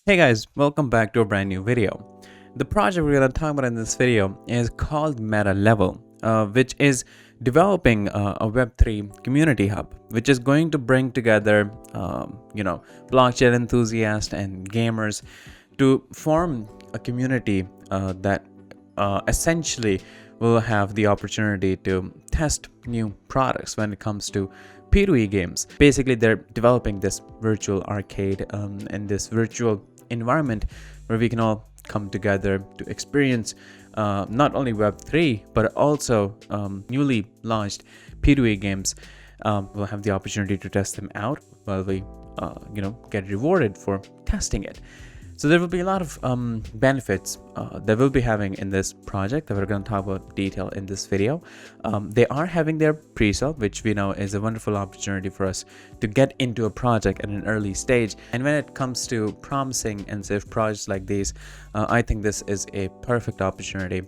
Hey guys, welcome back to a brand new video. The project we're going to talk about in this video is called METALEVEL, which is developing a Web3 community hub, which is going to bring together, blockchain enthusiasts and gamers to form a community that essentially will have the opportunity to test new products when it comes to P2E games. Basically, they're developing this virtual arcade and this virtual environment where we can all come together to experience not only Web3 but also newly launched P2E games. We'll have the opportunity to test them out while we, get rewarded for testing it. So there will be a lot of benefits that we'll be having in this project that we're going to talk about detail in this video. They are having their pre-sale, which we know is a wonderful opportunity for us to get into a project at an early stage. And when it comes to promising and safe projects like these, I think this is a perfect opportunity.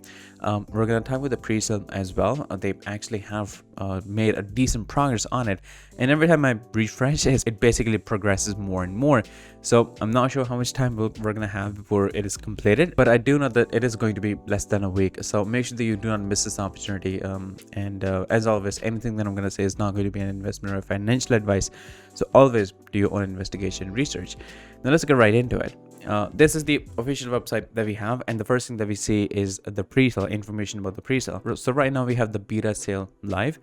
We're going to talk about the pre-sale as well. They actually have made a decent progress on it, and every time I refresh it basically progresses more and more. So I'm not sure how much time we're going to have before it is completed, but I do know that it is going to be less than a week. So make sure that you do not miss this opportunity. As always, anything that I'm going to say is not going to be an investment or financial advice. So always do your own investigation research. Now let's get right into it. This is the official website that we have, and the first thing that we see is the pre-sale information about the pre-sale. So right now we have the beta sale live.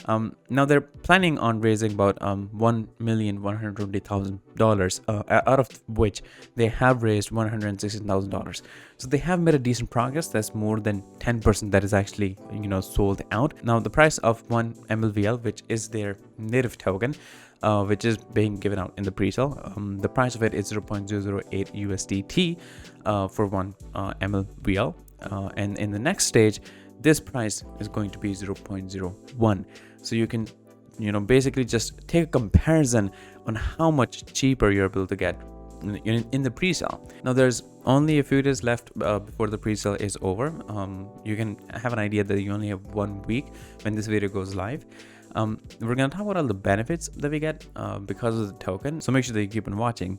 Now they're planning on raising about $1,120,000, out of which they have raised $116,000. So they have made a decent progress. That's more than 10% that is actually sold out. Now the price of one MLVL, which is their native token, which is being given out in the pre-sale. The price of it is 0.008 USDT for one MLVL, and in the next stage, this price is going to be 0.01. So you can, basically just take a comparison on how much cheaper you're able to get in the pre-sale. Now there's only a few days left before the pre-sale is over. You can have an idea that you only have 1 week when this video goes live. We're going to talk about all the benefits that we get because of the token, so make sure that you keep on watching.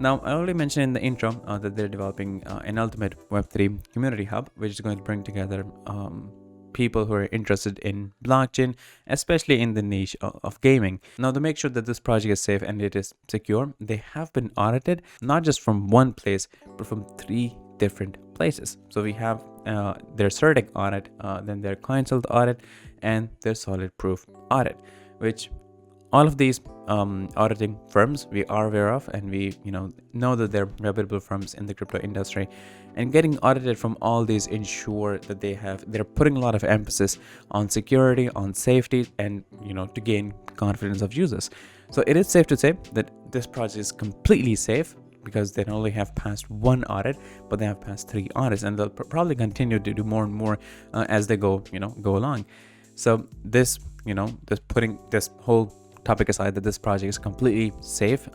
Now, I already mentioned in the intro that they're developing an ultimate Web3 community hub, which is going to bring together people who are interested in blockchain, especially in the niche of gaming. Now, to make sure that this project is safe and it is secure, they have been audited, not just from one place, but from 3 different places. So we have their CertiK audit, then their Consult audit, and their Solid Proof audit, which all of these auditing firms we are aware of, and we know that they're reputable firms in the crypto industry, and getting audited from all these ensure that they're putting a lot of emphasis on security, on safety, and to gain confidence of users. So it is safe to say that this project is completely safe, because they not only have passed 1 audit, but they have passed 3 audits, and they'll probably continue to do more and more as they go along. So this putting this whole topic aside, that this project is completely safe.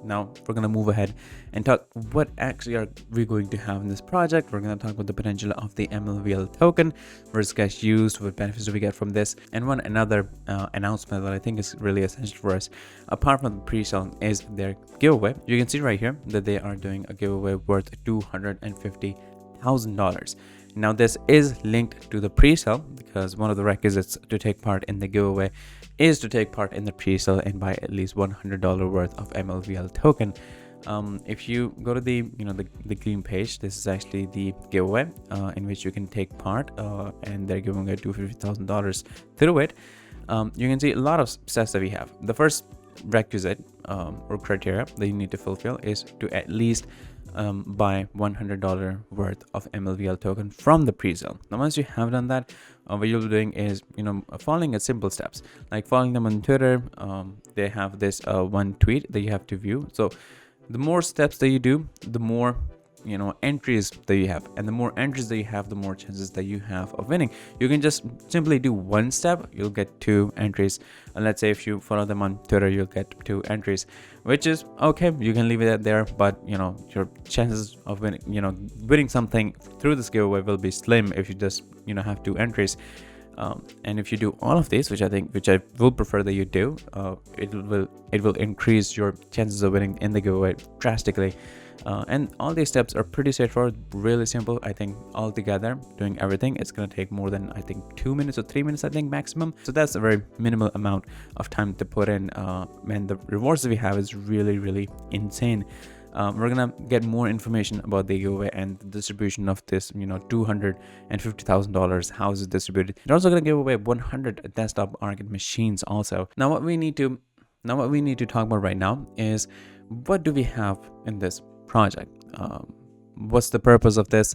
Now we're going to move ahead and talk what actually are we going to have in this project. We're going to talk about the potential of the MLVL token, where it gets used, what benefits do we get from this, and one another announcement that I think is really essential for us apart from the pre-sale is their giveaway. You can see right here that they are doing a giveaway worth $250,000. Now this is linked to the pre-sale, because one of the requisites to take part in the giveaway is to take part in the pre-sale and buy at least $100 worth of MLVL token. If you go to the green page, this is actually the giveaway in which you can take part, and they're giving away $250,000 through it. You can see a lot of steps that we have. The first requisite or criteria that you need to fulfill is to at least buy $100 worth of MLVL token from the pre-sale. Now once you have done that, what you'll be doing is following a simple steps, like following them on Twitter. They have this one tweet that you have to view. So the more steps that you do, the more entries that you have, and the more entries that you have, the more chances that you have of winning. You can just simply do 1 step, you'll get 2 entries, and let's say if you follow them on Twitter, you'll get 2 entries, which is okay. You can leave it there, but your chances of winning something through this giveaway will be slim if you just have 2 entries. And if you do all of these, which I will prefer that you do, it will increase your chances of winning in the giveaway drastically. And all these steps are pretty straightforward, really simple. I think altogether doing everything, it's going to take more than, I think, 2 minutes or 3 minutes, I think, maximum. So that's a very minimal amount of time to put in, and the rewards that we have is really, really insane. We're gonna get more information about the giveaway and the distribution of this, $250,000. How is it distributed? We're also gonna give away 100 desktop arcade machines also. Now what we need to talk about right now is, what do we have in this project? What's the purpose of this?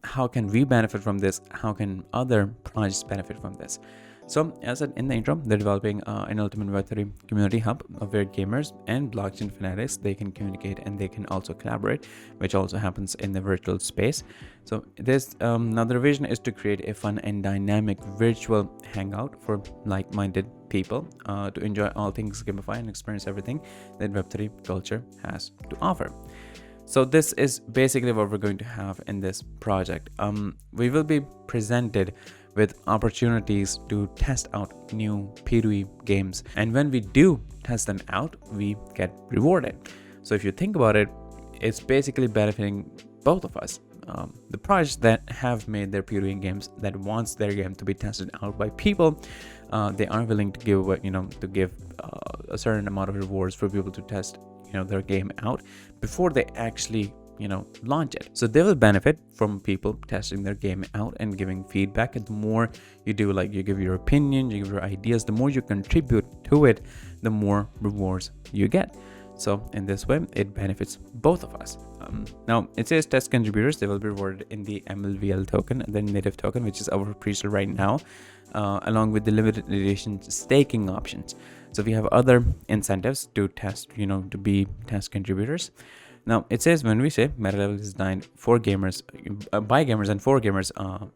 How can we benefit from this? How can other projects benefit from this? So, as said in the intro, they're developing an ultimate Web3 community hub where gamers and blockchain fanatics, they can communicate and they can also collaborate, which also happens in the virtual space. So this now the vision is to create a fun and dynamic virtual hangout for like-minded people to enjoy all things gamify and experience everything that Web3 culture has to offer. So this is basically what we're going to have in this project. We will be presented with opportunities to test out new P2E games, and when we do test them out, we get rewarded. So if you think about it, it's basically benefiting both of us. The projects that have made their P2E games, that wants their game to be tested out by people, they are willing to give a certain amount of rewards for people to test their game out before they actually launch it. So they will benefit from people testing their game out and giving feedback. And the more you do, like, you give your opinion, you give your ideas, the more you contribute to it, the more rewards you get. So in this way, it benefits both of us. Now it says test contributors, they will be rewarded in the METALEVEL token, the native token, which is our pre-sale right now, along with the limited edition staking options. So we have other incentives to test, to be test contributors. Now it says, when we say METALEVEL is designed for gamers, by gamers and for gamers,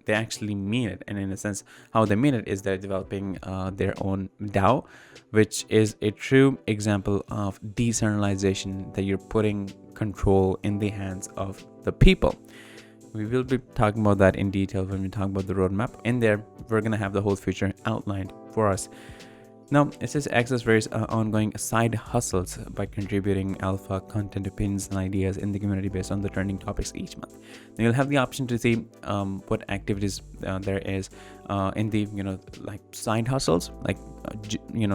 they actually mean it. And in a sense, how they mean it is they're developing their own DAO, which is a true example of decentralization, that you're putting control in the hands of the people. We will be talking about that in detail when we talk about the roadmap. In there, we're going to have the whole future outlined for us. Now, it says access various ongoing side hustles by contributing alpha content, opinions, and ideas in the community based on the trending topics each month. Now, you'll have the option to see what activities there is in the, like side hustles, like,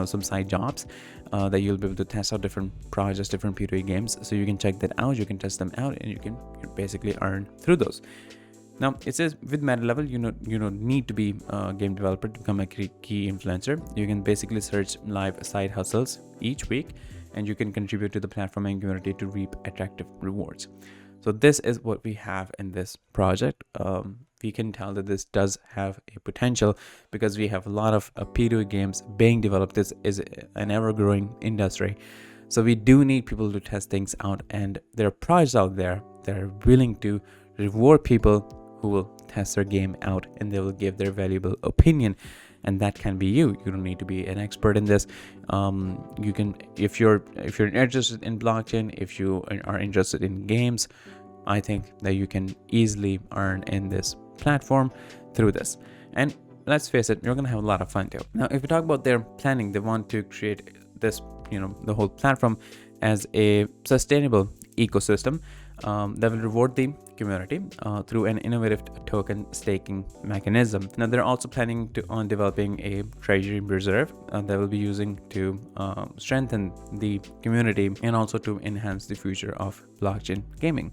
some side jobs that you'll be able to test out different projects, different P2E games. So you can check that out, you can test them out, and you can basically earn through those. Now it says with METALEVEL, you don't need to be a game developer to become a key influencer. You can basically search live side hustles each week, and you can contribute to the platform and community to reap attractive rewards. So this is what we have in this project. We can tell that this does have a potential because we have a lot of P2E games being developed. This is an ever-growing industry. So we do need people to test things out, and there are projects out there that are willing to reward people who will test their game out, and they will give their valuable opinion. And that can be you. You don't need to be an expert in this. You can, if you're interested in blockchain, if you are interested in games, I think that you can easily earn in this platform through this. And let's face it, you're gonna have a lot of fun too. Now, if we talk about their planning, they want to create this, the whole platform as a sustainable ecosystem that will reward the community through an innovative token staking mechanism. Now they're also planning on developing a treasury reserve that will be using to strengthen the community and also to enhance the future of blockchain gaming.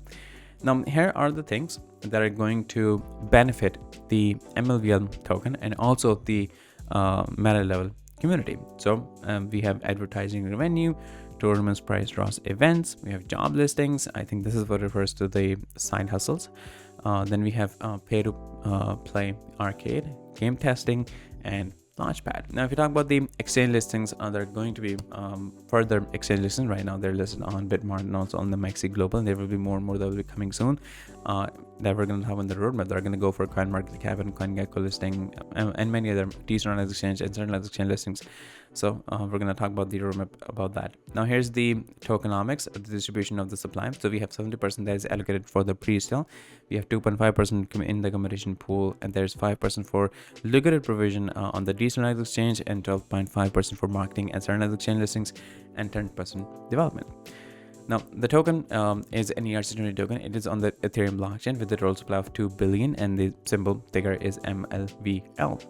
Now here are the things that are going to benefit the METALEVEL token and also the METALEVEL community. So we have advertising revenue, tournaments, prize draws, events. We have job listings. I think this is what refers to the side hustles. Then we have pay to play arcade, game testing, and Launchpad. Now, if you talk about the exchange listings, there are going to be further exchange listings. Right now, they're listed on Bitmart and also on the Maxi Global. There will be more and more that will be coming soon that we're going to have on the roadmap. They're going to go for CoinMarketCap and CoinGecko listing and many other decentralized exchange and centralized exchange listings. So we're going to talk about the roadmap about that. Now, here's the tokenomics, the distribution of the supply. So we have 70% that is allocated for the pre-sale. We have 2.5% in the competition pool, and there's 5% for liquidity provision on the decentralized exchange, and 12.5% for marketing and centralized exchange listings, and 10% development. Now, the token is an ERC20 token. It is on the Ethereum blockchain with a total supply of 2 billion, and the symbol ticker is METALEVEL.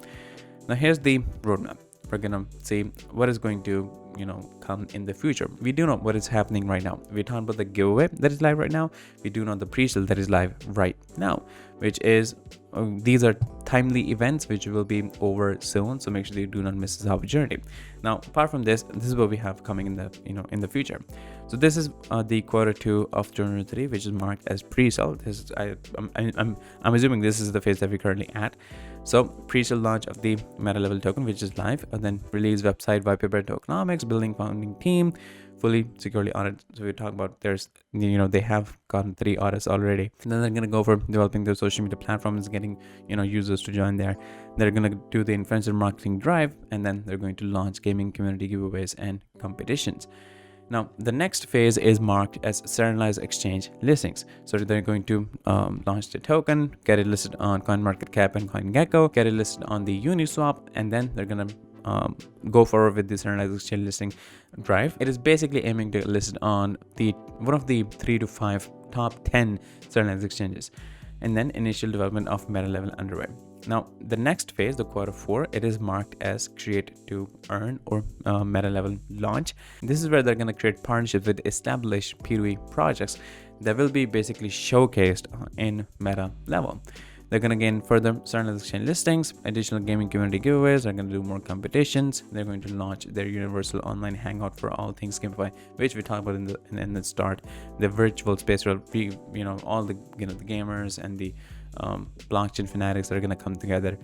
Now, here's the roadmap. We're gonna see what is going to come in the future. We do know what is happening right now. We're talking about the giveaway that is live right now. We do know the pre-sale that is live right now, which is these are timely events which will be over soon, so make sure you do not miss this opportunity. Now, apart from this is what we have coming in the in the future. So this is the Q2 of 2023, which is marked as pre-sale. This is I'm assuming this is the phase that we're currently at. So pre-sale launch of the METALEVEL token, which is live, and then release website, white paper, tokenomics, building founding team, fully securely audited. So we talk about there's they have gotten 3 audits already, and then they're gonna go for developing their social media platforms, getting users to join there. They're gonna do the influencer marketing drive, and then they're going to launch gaming community giveaways and competitions. Now, the next phase is marked as centralized exchange listings. So they're going to launch the token, get it listed on CoinMarketCap and CoinGecko, get it listed on the Uniswap, and then they're going to go forward with the centralized exchange listing drive. It is basically aiming to list it on one of the 3 to 5 top 10 centralized exchanges. And then initial development of METALEVEL underway. Now, the next phase, the Q4, it is marked as create to earn or METALEVEL launch. This is where they're going to create partnerships with established P2E projects that will be basically showcased in METALEVEL. They're going to gain further centralized exchange listings, additional gaming community giveaways. They're going to do more competitions. They're going to launch their universal online hangout for all things gamify, which we talked about in the start. The virtual space where all the the gamers and the blockchain fanatics are going to come together,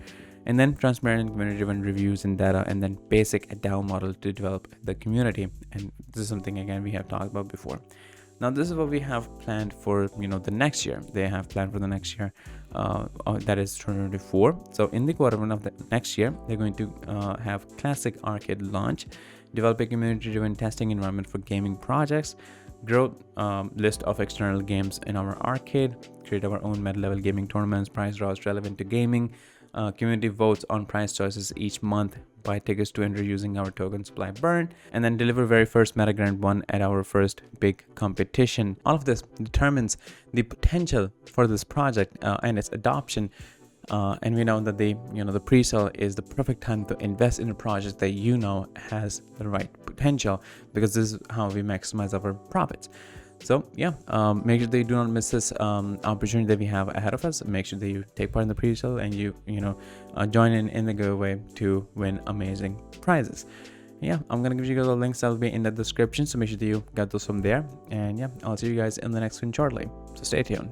and then transparent community-driven reviews and data, and then basic DAO model to develop the community. And this is something again we have talked about before. Now, this is what we have planned for the next year. They have planned for the next year, that is 2024. So in the Q1 of the next year, they're going to have classic arcade launch, develop a community-driven testing environment for gaming projects, grow list of external games in our arcade, create our own METALEVEL gaming tournaments, prize draws relevant to gaming, community votes on prize choices each month, buy tickets to enter using our token supply burn, and then deliver very first Meta Grand 1 at our first big competition. All of this determines the potential for this project and its adoption. And we know that the pre-sale is the perfect time to invest in a project that has the right potential, because this is how we maximize our profits. So yeah, make sure that you do not miss this opportunity that we have ahead of us. Make sure that you take part in the pre-sale and you join in the giveaway to win amazing prizes. Yeah, I'm gonna give you guys the links that will be in the description, so make sure that you get those from there. And yeah, I'll see you guys in the next one shortly, so stay tuned.